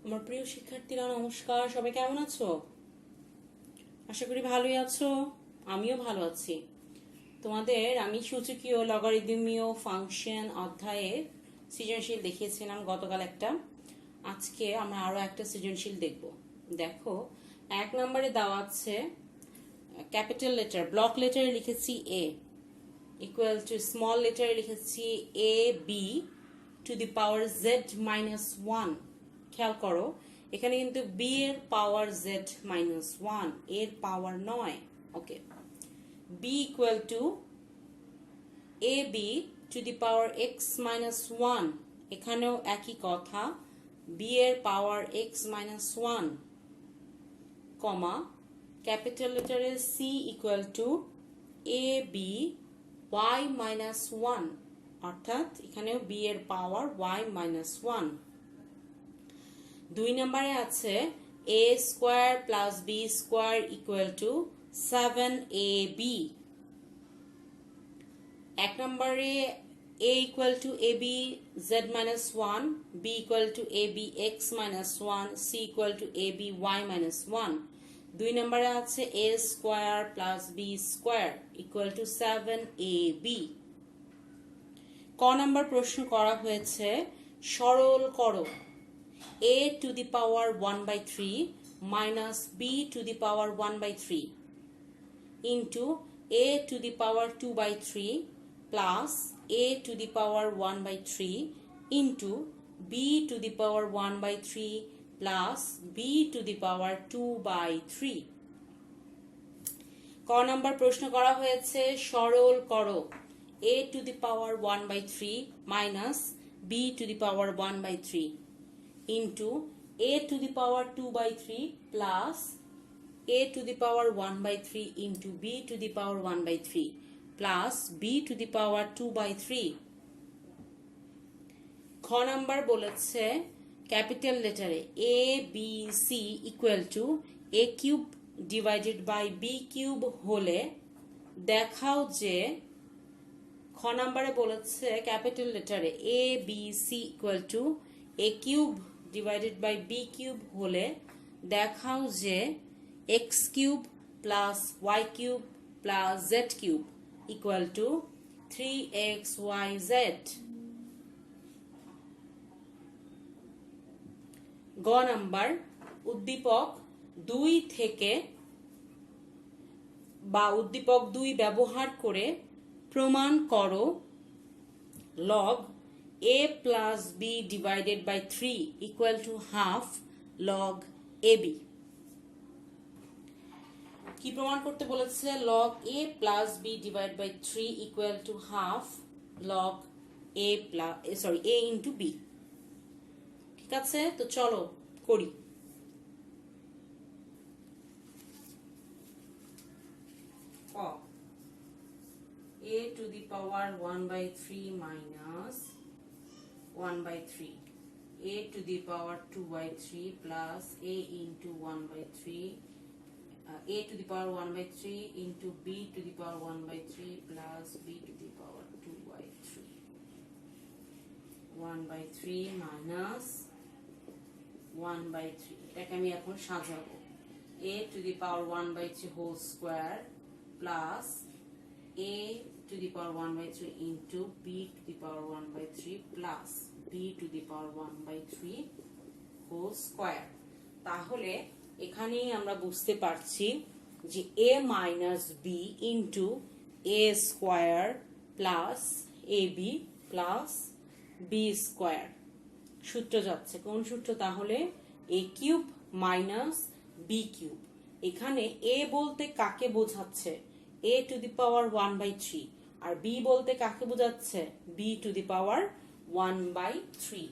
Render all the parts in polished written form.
আমার প্রিয় শিক্ষার্থীরা নমস্কার, সবাই কেমন আছো? আশা করি ভালোই আছো। আমিও ভালো আছি। তোমাদের আমি সূচকীয় লগারিদমীয় ফাংশন অধ্যায়ে সৃজনশীল দেখিয়েছিলাম গতকাল একটা। আজকে আমরা আরো একটা সৃজনশীল দেখব। দেখো, 1 নম্বরে দেওয়া আছে ক্যাপিটাল লেটার, ব্লক লেটারে লিখেছি এ ইকুয়াল টু স্মল লেটারে লিখেছি A B to the power Z minus 1। খেয়াল করো, এখানে কিন্তু বি এর পাওয়ার জেড মাইনাস 1, এর পাওয়ার নয়। Okay, B equal to A B to the power X minus 1, এখানেও একই কথা, বি এর power X minus 1, comma capital লেটারে C equal to A B Y minus 1, অর্থাৎ এখানেও বি এর পাওয়ার ওয়াই মাইনাস 1। 2 নম্বরে আছে A square plus B square equal to 7ab। 1 নম্বরে a equal to ab z minus 1, b equal to ab x minus 1, c equal to ab y minus 1। 2 নম্বরে আছে a square plus B square equal to 7ab। ক নম্বর প্রশ্ন করা হয়েছে সরল করো a to the power 1/3 minus b to the power 1/3 into a to the power 2/3 plus a to the power 1/3 into b to the power 1/3 plus b to the power 2/3। ক নম্বর প্রশ্ন করা হয়েছে সরল করো a to the power 1/3 minus b to the power 1/3 into a to the power 2/3 plus a to the power 1/3 into b to the power 1/3 plus b to the power 2/3। খ number বলেছে capital লেটারে a b c equal to a cube divided by b cube হলে দেখাও যে, খ নাম্বারে বলেছে capital লেটারে a b c equal to a cube divided by B cube হলে দেখাও যে X cube plus Y cube plus Z cube equal to 3xyz। গ নাম্বার উদ্দীপক 2 থেকে বা উদ্দীপক 2 ব্যবহার করে প্রমাণ করো log a plus b divided by 3 equal to half log ab। কি প্রমাণ করতে বলেছে? log a plus b divided by 3 equal to half log a plus a into b। ঠিক আছে, তো চলো করি। a to the power 1/3 minus 1/3 a to the power 2/3 plus a into 1/3 a to the power 1/3 into b to the power 1/3 plus b to the power 2/3 1/3 minus 1/3। এটাকে আমি এখন সাজাবো a to the power 1/3 whole square plus a to the power 1/3 into b to the power 1/3 plus b to the power 1/3 whole square। তাহলে এখানেই আমরা বুঝতে পারছি যে a minus b into a square plus ab plus b square সূত্র যাচ্ছে। কোন সূত্র? তাহলে a cube minus b cube. এখানে a বলতে কাকে বোঝাচ্ছে? a to the power 1/3 R b বলতে কাকে বোঝাচ্ছে? b to the power 1/3।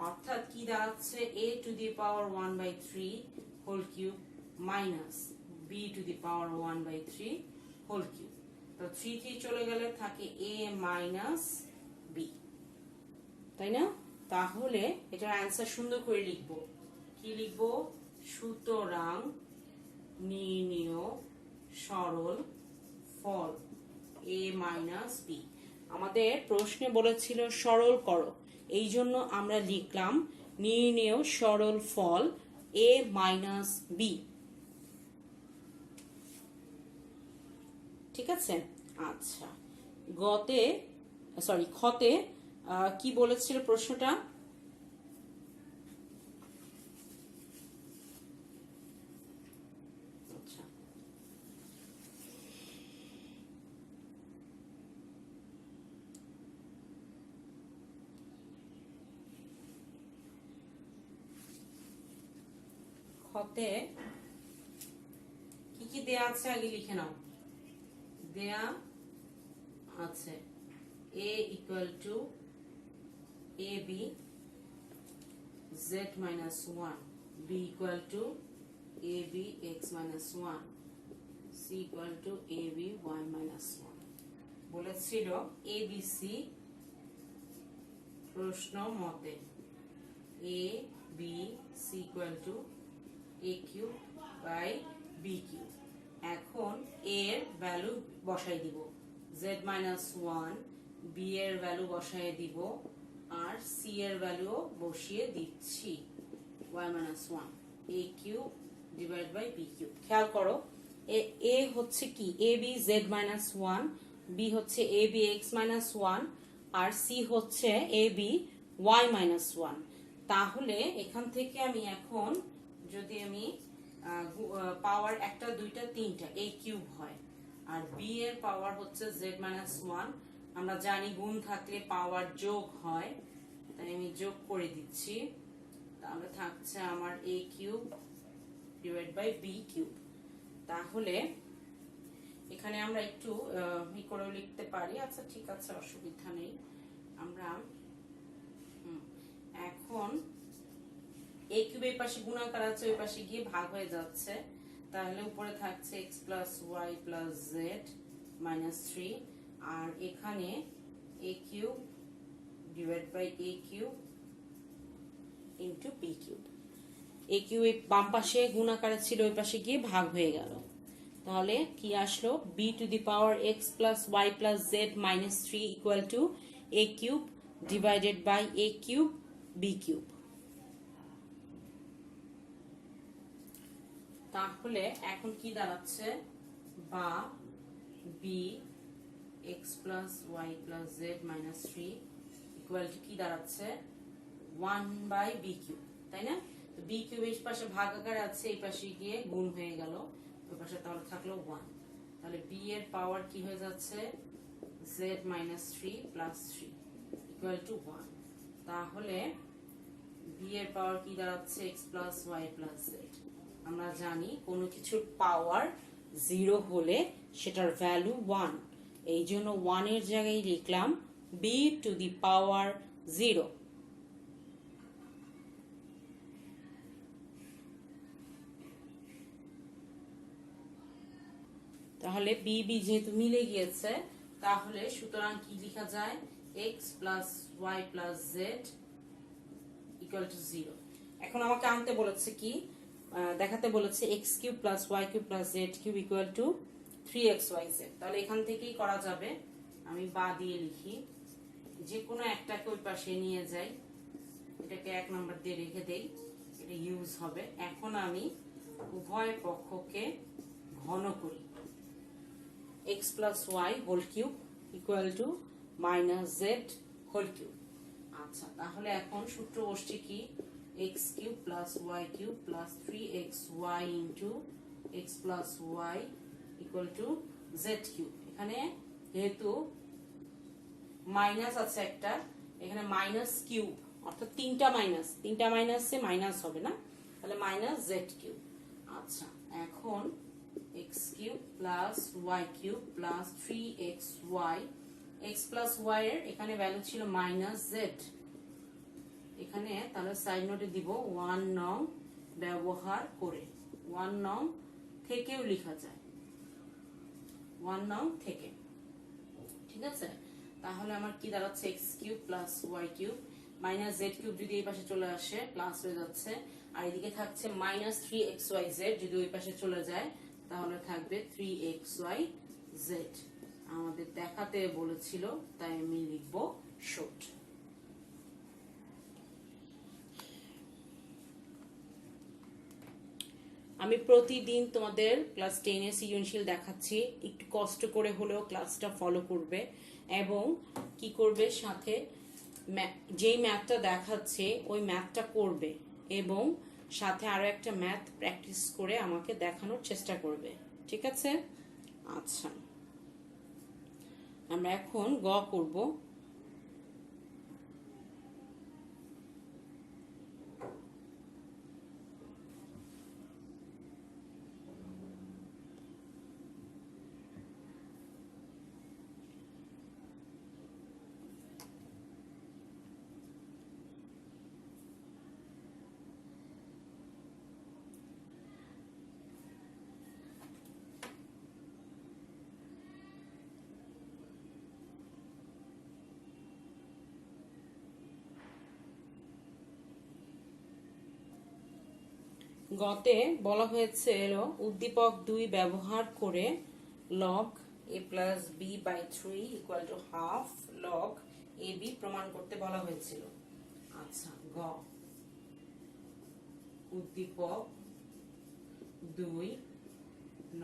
অর্থাৎ কি দাঁড়াচ্ছে? a to the power 1/3 whole cube minus b to the power 1/3 whole cube। তো 3 3 চলে গেলে থাকে a minus b, তাই না? তাহলে এটার অ্যান্সার সুন্দর করে লিখবো। কি লিখবো? সুতরাং নির্ণেয় সরল ফল a মাইনাস b। আমাদের প্রশ্নে বলেছিল সরল করো, এই জন্য আমরা লিখলাম নির্ণেয় সরল ফল a মাইনাস b। ঠিক আছে, আচ্ছা খতে কি বলেছিল প্রশ্নটা? আচ্ছা, খতে কি কি দেয়া আছে আগে লিখে নাও। দেয়া আছে a equal to ab z minus 1, b equal to ab x minus 1, c equal to ab y minus 1 বলেছিল abc প্রশ্ন মতে a b c equal to a cube by b cube। এখন a এর ভ্যালু বসাই দিব, z minus 1, b এর value বসাই দিব, আর c এর ভ্যালু বসিয়ে দিচ্ছি y minus 1, a cube divided by b cube। খেয়াল করো a হচ্ছে কি ab z minus 1, b হচ্ছে ab x minus 1, আর c হচ্ছে ab y minus 1। তাহলে এখান থেকে আমি এখন যদি আমি পাওয়ার একটা দুইটা তিনটা a কিউব হয়, আর b এর পাওয়ার হচ্ছে z minus 1, আমরা জানি গুণ থাকলে পাওয়ার যোগ হয়, তাই আমি যোগ করে দিচ্ছি। তাহলে থাকছে আমার a cube divide by b cube. তাহলে এখানে আমরা একটু করেও লিখতে পারি। আচ্ছা ঠিক আছে, অসুবিধা নেই। আমরা এখন a কিউব এই পাশে গুণাকার আছে, ওই পাশে গিয়ে ভাগ হয়ে যাচ্ছে, তাহলে উপরে থাকছে x plus y plus z minus 3, আর এখানে a cube divide by a cube into b cube. a cube বাম পাশে গুণাকারে ছিল, ওই পাশে গিয়ে ভাগ হয়ে গেল। তাহলে কি আসলো? b to the power x plus y plus z minus 3 equal to a cube divided by a cube b cube. তাহলে এখন কি দাঁড়াচ্ছে? বা b x plus y plus z minus 3 equal to কি দাঁড়াচ্ছে? 1 বাই b কিউব, তাই না? b cube এই পাশে ভাগাকার আছে, এই পাশে গিয়ে গুণ হয়ে গেল, ওই পাশে তাহলে থাকলো 1। তাহলে b এর পাওয়ার কি হয়ে যাচ্ছে? z minus 3 plus 3 equal two 1। তাহলে b এর পাওয়ার কি দাঁড়াচ্ছে? x plus y plus z। আমরা জানি কোনো কিছুর পাওয়ার 0 হলে সেটার ভ্যালু 1, এই জন্য 1 এর জায়গায় লিখলাম b টু দি পাওয়ার 0। তাহলে b b যেহেতু মিলে গিয়েছে, তাহলে সুতরাং কি লেখা যায়? x plus y plus z equal to 0। এখন আমাকে আনতে বলেছে কি, দেখাতে বলেছে x কিউব plus y cube plus z cube equal to 3xyz। তাহলে এখান থেকেই করা যাবে। আমি বা দিয়ে লিখি, যে কোনো একটাকে ওই পাশে নিয়ে যাই, এটাকে 1 নম্বর দিয়ে রেখে দেই, এটা ইউজ হবে। এখন আমি উভয় পক্ষকে ঘন করি, x plus y whole cube equal to minus z whole cube. আচ্ছা, তাহলে এখন সূত্র বসছে কি? x কিউব plus y cube plus 3xy into x plus y equal to z cube. এখানে যেহেতু মাইনাস আছে একটা, এখানে মাইনাস কিউব, অর্থাৎ তিনটা মাইনাসে মাইনাস হবে না, তাহলে মাইনাস z কিউব। আচ্ছা, এখন x কিউব plus y cube plus 3xy, x plus y এর এখানে ভ্যালু ছিল মাইনাস z, এখানে তাহলে সাইড নোটে দিব 1 নং ব্যবহার করে। 1 নং থেকেও লেখা যায়, 1 নং থেকে। ঠিক আছে, তাহলে আমার কি দাঁড়াচ্ছে? x কিউব plus y cube minus z cube যদি এই পাশে চলে আসে প্লাস হয়ে যাচ্ছে, আর এদিকে থাকছে মাইনাস 3xyz, যদি ওই পাশে চলে যায় তাহলে থাকবে 3xyz। আমাদের দেখাতে বলেছিল, তাই আমি লিখবো শর্ট। আমি প্রতিদিন তোমাদের ক্লাস 10 এর সৃজনশীল দেখাচ্ছি, একটু কষ্ট করে হলেও ক্লাসটা ফলো করবে এবং কি করবে সাথে যেই ম্যাথটা দেখাচ্ছে ওই ম্যাথটা করবে এবং সাথে আরো একটা ম্যাথ প্র্যাকটিস করে আমাকে দেখানোর চেষ্টা করবে, ঠিক আছে? আচ্ছা, আমরা এখন গ করব। গতে বলা হয়েছে উদ্দীপক 2 ব্যবহার করে log a plus b by 3 equal to half log a b প্রমাণ করতে বলা হয়েছিল। আচ্ছা, গ উদ্দীপক 2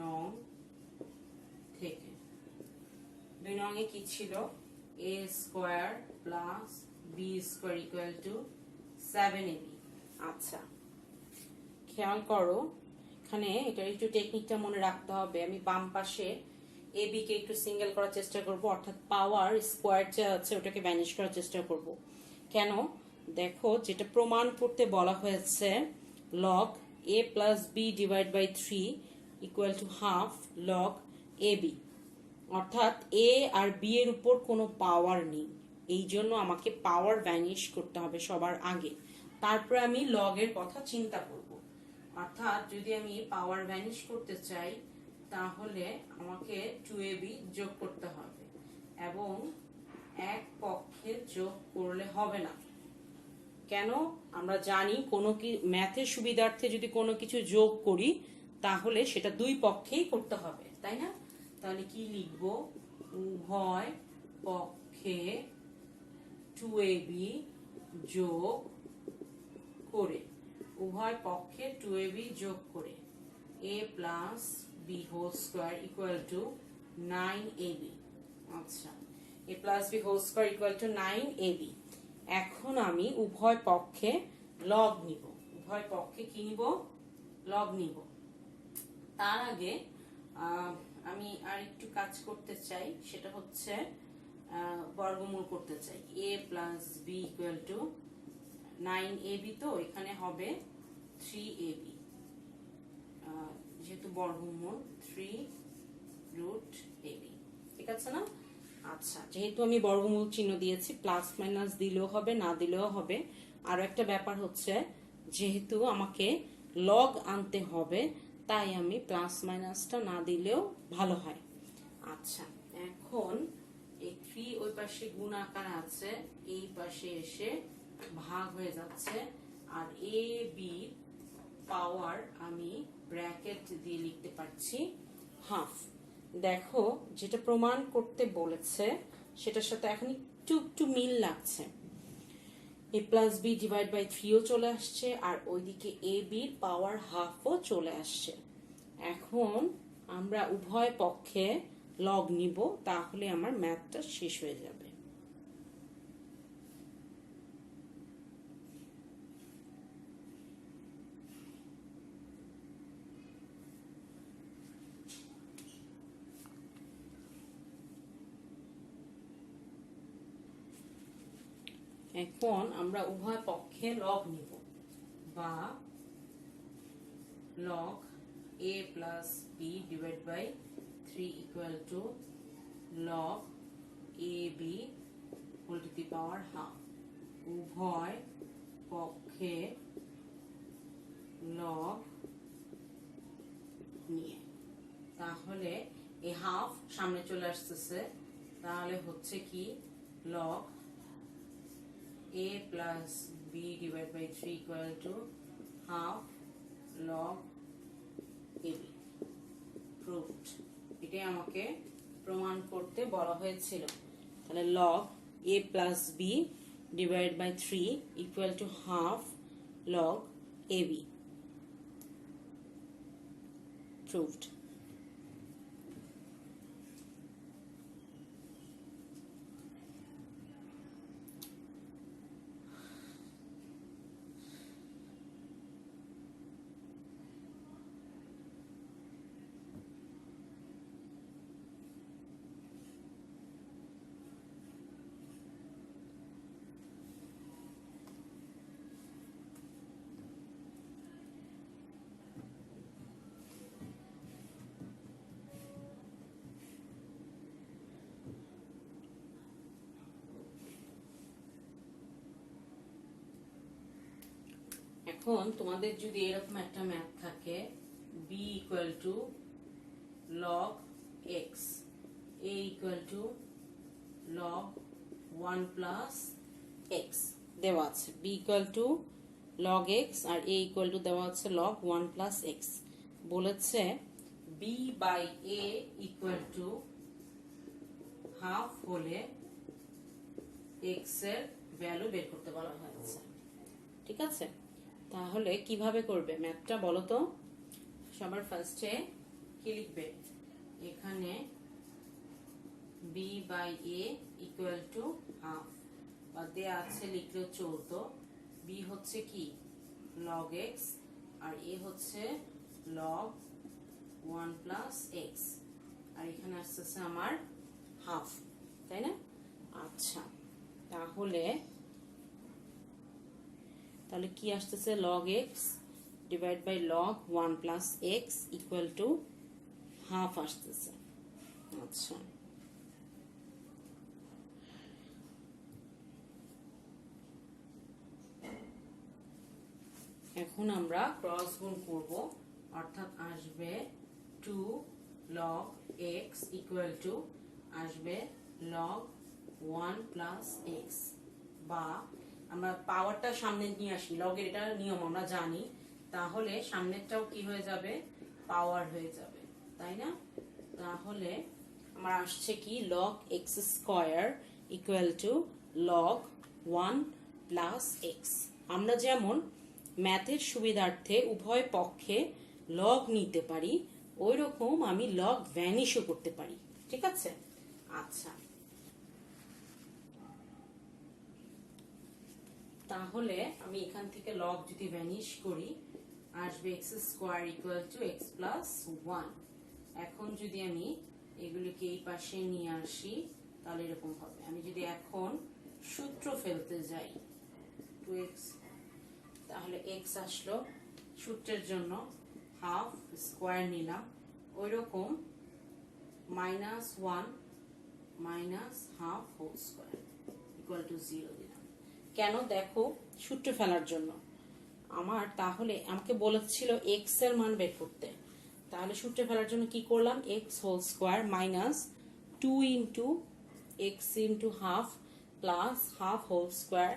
নং থেকে 2 নং এ কি ছিল? a square plus b square equal to 7ab। আচ্ছা, খেয়াল করো এখানে এটা একটু টেকনিকটা মনে রাখতে হবে। আমি বাম পাশে এ বি কে একটু সিঙ্গেল করার চেষ্টা করব, অর্থাৎ পাওয়ার স্কোয়ার যা আছে ওটাকে ভ্যানিশ করার চেষ্টা করব। কেন? দেখো যেটা প্রমাণ করতে বলা হয়েছে log a plus B divide by 3 equal to half log a b, অর্থাৎ এ আর বি এর উপর কোনো পাওয়ার নেই, এই জন্য আমাকে পাওয়ার ভ্যানিশ করতে হবে সবার আগে, তারপরে আমি লগের কথা চিন্তা করব। অর্থাৎ যদি আমি পাওয়ার ভ্যানিশ করতে চাই তাহলে আমাকে 2ab যোগ করতে হবে এবং এক পক্ষে যোগ করলে হবে না। কেন? আমরা জানি কোনো কি ম্যাথের সুবিধার্থে যদি কোনো কিছু যোগ করি তাহলে সেটা দুই পক্ষেই করতে হবে, তাই না? তাহলে কি লিখব? উভয় পক্ষে 2ab যোগ করে, উভয় পক্ষে 2ab যোগ করে a plus b whole square equal to 9ab। আচ্ছা, a plus b whole square equal to 9ab। এখন আমি উভয় পক্ষে লগ নিব। উভয় পক্ষে কি নিব? লগ নিব। তার আগে আমি আর একটু কাজ করতে চাই, সেটা হচ্ছে বর্গমূল করতে চাই। a plus b equal to 9ab, তো এখানে হবে 3ab, যেহেতু বর্গমূল 3√ab, ঠিক আছে না? আচ্ছা, যেহেতু আমি বর্গমূল চিহ্ন দিয়েছি, প্লাস মাইনাস দিলেও হবে না দিলেও হবে। আর একটা ব্যাপার হচ্ছে যেহেতু আমাকে লগ আনতে হবে তাই আমি প্লাস মাইনাসটা না দিলেও ভালো হয়। আচ্ছা, এখন এই 3 ওই পাশে গুণ আকার আছে, এই পাশে এসে ভাগ হয়ে যাচ্ছে, আর এ বি পাওয়ার আমি ব্র্যাকেট দিয়ে লিখতে পারছি হাফ। দেখো যেটা প্রমাণ করতে বলেছে সেটার সাথে এখন একটু একটু মিল লাগছে। a plus B divide by 3ও চলে আসছে আর ওইদিকে এ বির পাওয়ার হাফও চলে আসছে। এখন আমরা উভয় পক্ষে লগ নিব, তাহলে আমার ম্যাথটা শেষ হয়ে যাবে। এখন আমরা উভয় পক্ষে লগ নিব, বা log a plus B divide by 3 equal to log a b whole to the power half. উভয় পক্ষে লগ নিয়ে, তাহলে এই হাফ সামনে চলে আসতেছে, তাহলে হচ্ছে কি log a plus b divided by 3 equal to half log ab proved। এটাই আমাকে প্রমাণ করতে বলা হয়েছিল। তাহলে log a plus b divided by 3 equal to half log ab। proved. এখন তোমাদের যদি এরকম একটা ম্যাথ থাকে b equal to log x, a equal to log 1 plus x দেওয়া আছে, b equal to log x R a equal to দেওয়া আছে log 1 plus x, বলেছে b by a equal to half হলে x এর value বের করতে বলা হয়েছে। ঠিক আছে, তাহলে কিভাবে করবে ম্যাথটা বলো তো। সবার ফার্স্টে কি লিখবে, এখানে b by a equal to half, বা দেয়া আছে লিখলেও চলতো। b হচ্ছে কি log x আর a হচ্ছে log 1 plus x, আর এখানে আসছে আমার হাফ, তাই না? আচ্ছা, তাহলে কি আসতেছে log x divide by log 1 plus x equal to half আসতেছে। আচ্ছা, এখন আমরা ক্রস গুণ করব, অর্থাৎ আসবে 2 log x ইকুয়াল টু আসবে log 1 plus x, বা আমরা পাওয়ারটা সামনে নিয়ে আসি, লগের এটা নিয়ম আমরা জানি, তাহলে সামনেরটাও কি হয়ে যাবে পাওয়ার হয়ে যাবে, তাই না? তাহলে আমার আসছে কি log x square equal two log 1 plus x। আমরা যেমন ম্যাথের সুবিধার্থে উভয় পক্ষে লগ নিতে পারি, ওই রকম আমি লগ ভ্যানিশও করতে পারি। ঠিক আছে, আচ্ছা, তাহলে আমি এখান থেকে লগ যদি ভ্যানিশ করি আসবে x square equal two x plus 1। এখন যদি আমি এগুলিকে এই পাশে নিয়ে আসি তাহলে এরকম হবে। আমি যদি এখন সূত্র ফেলতে যাই 2x, তাহলে x আসলো, সূত্রের জন্য হাফ স্কয়ার নিলাম, ওই রকম -1 minus half whole square equal to 0 দিলাম। কেন? দেখো, সূত্র ফেলার জন্য আমার, তাহলে আমাকে বলেছিল x এর মান বের করতে, তাহলে সূত্র ফেলার জন্য কি করলাম, x whole square minus 2 into x into half plus half whole square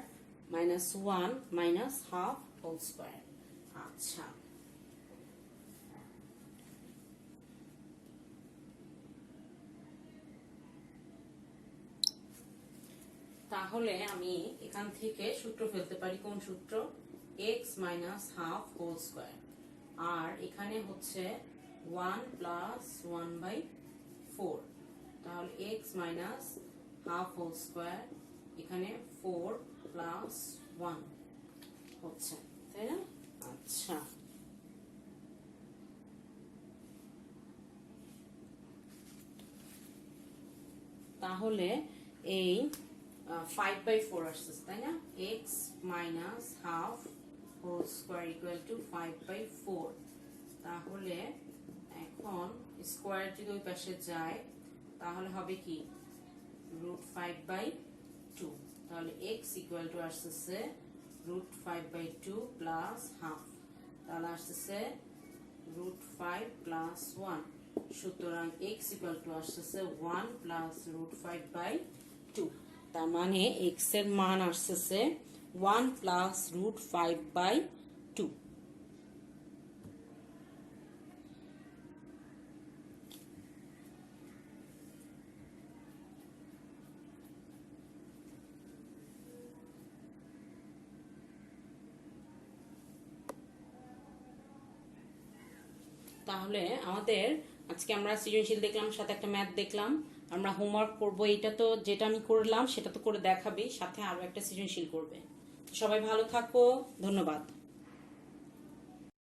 minus 1 minus half whole square. আচ্ছা, তাহলে আমি এখান থেকে সূত্র ফেলতে পারি, কোন সূত্র, x minus half whole square, আর এখানে হচ্ছে 1 প্লাস 1 বাই 4, তাহলে x minus half whole square এখানে 4 প্লাস 1 হচ্ছে, তাই না? আচ্ছা, তাহলে এই 5/4 আসছে, তাই না? x minus half whole square equal to 5/4। তাহলে এখন স্কয়ার যদি ওই পাশে যায় তাহলে হবে কি √5/2, তাহলে x ইকুয়াল টু আসছে √5/2 প্লাস হাফ, তাহলে আসছে √5 প্লাস 1, সুতরাং x ইকুয়াল টু আসছে 1 প্লাস √5/2, তার মানে x এর মান আসছে 1 প্লাস √5/2। তাহলে আমাদের আজকে আমরা সৃজনশীল দেখলাম, সাথে একটা ম্যাথ দেখলাম। আমরা হোমওয়ার্ক করব, এটা তো যেটা আমি করলাম সেটা তো করে দেখাবি, সাথে আরো একটা সৃজনশীল করবে। সবাই ভালো থাকো, ধন্যবাদ।